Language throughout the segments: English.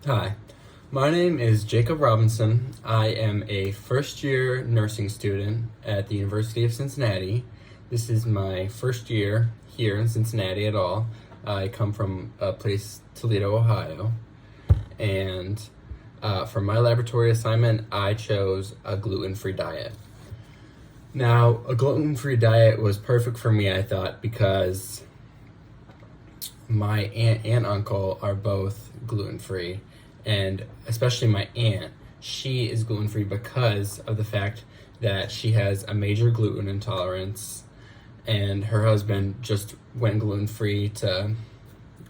Hi, my name is Jacob Robinson. I am a first year nursing student at the University of Cincinnati. This is my first year here in Cincinnati at all. I come from a place, Toledo, Ohio, and for my laboratory assignment, I chose a gluten-free diet. Now, a gluten-free diet was perfect for me, I thought, because my aunt and uncle are both gluten-free, and especially my aunt, she is gluten-free because of the fact that she has a major gluten intolerance, and her husband just went gluten-free to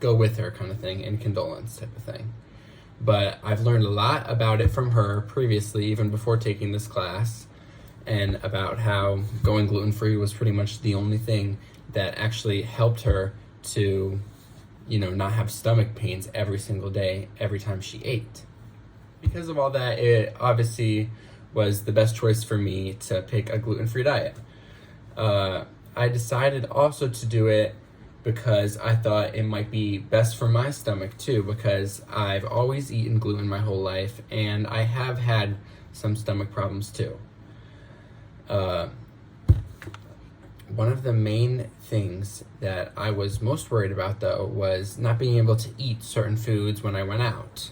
go with her, kind of thing, in condolence type of thing. But I've learned a lot about it from her previously, even before taking this class, and about how going gluten-free was pretty much the only thing that actually helped her to, not have stomach pains every single day, every time she ate. Because of all that, it obviously was the best choice for me to pick a gluten-free diet. I decided also to do it because I thought it might be best for my stomach too, because I've always eaten gluten my whole life, and I have had some stomach problems too. One of the main things that I was most worried about, though, was not being able to eat certain foods when I went out.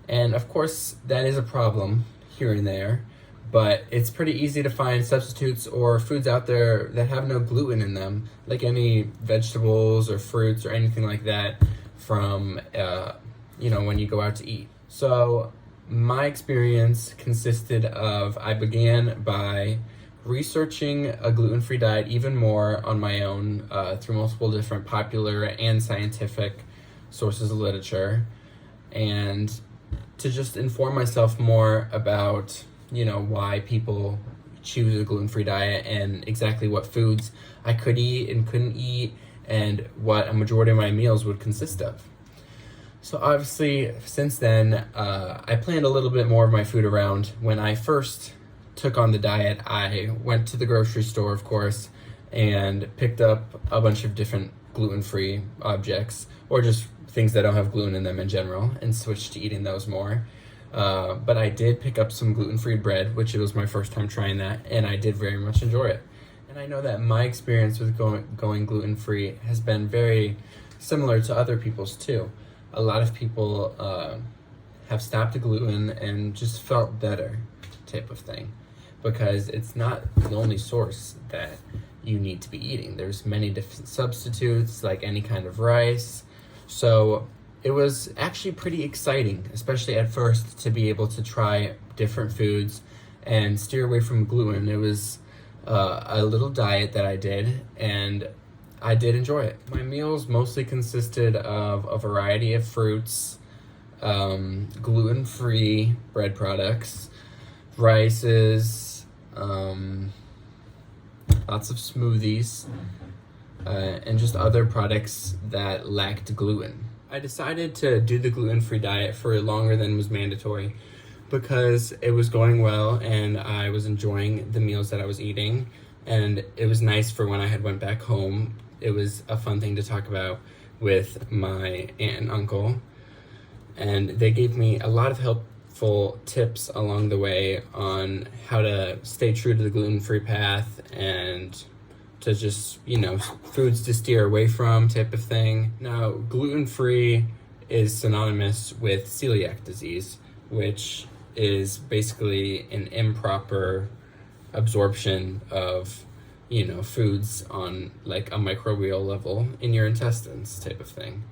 And of course, that is a problem here and there, but it's pretty easy to find substitutes or foods out there that have no gluten in them, like any vegetables or fruits or anything like that from, when you go out to eat. So my experience consisted of, I began by researching a gluten-free diet even more on my own through multiple different popular and scientific sources of literature, and to just inform myself more about, why people choose a gluten-free diet and exactly what foods I could eat and couldn't eat and what a majority of my meals would consist of. So obviously, since then, I planned a little bit more of my food around. When I first took on the diet, I went to the grocery store, of course, and picked up a bunch of different gluten-free objects, or just things that don't have gluten in them in general, and switched to eating those more. But I did pick up some gluten-free bread, which it was my first time trying that, and I did very much enjoy it. And I know that my experience with going gluten-free has been very similar to other people's too. A lot of people have stopped the gluten and just felt better, type of thing, because it's not the only source that you need to be eating. There's many different substitutes, like any kind of rice. So it was actually pretty exciting, especially at first, to be able to try different foods and steer away from gluten. It was a little diet that I did, and I did enjoy it. My meals mostly consisted of a variety of fruits, gluten-free bread products, rices, lots of smoothies, and just other products that lacked gluten. I decided to do the gluten-free diet for longer than was mandatory because it was going well and I was enjoying the meals that I was eating, and it was nice for when I had went back home. It was a fun thing to talk about with my aunt and uncle, and they gave me a lot of helpful tips along the way on how to stay true to the gluten-free path and to just, foods to steer away from type of thing. Now, gluten-free is synonymous with celiac disease, which is basically an improper absorption of, foods on like a microbial level in your intestines type of thing.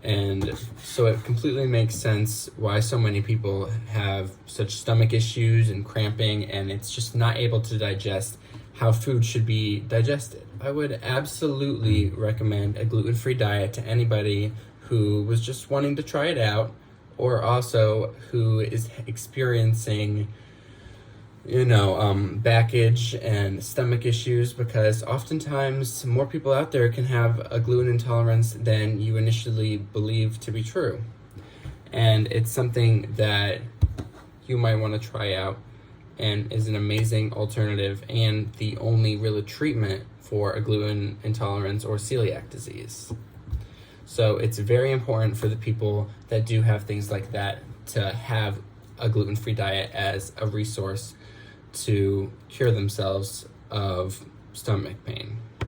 And so it completely makes sense why so many people have such stomach issues and cramping, and it's just not able to digest how food should be digested. I would absolutely recommend a gluten-free diet to anybody who was just wanting to try it out, or also who is experiencing backage and stomach issues, because oftentimes more people out there can have a gluten intolerance than you initially believe to be true. And it's something that you might want to try out, and is an amazing alternative and the only real treatment for a gluten intolerance or celiac disease. So it's very important for the people that do have things like that to have a gluten-free diet as a resource to cure themselves of stomach pain.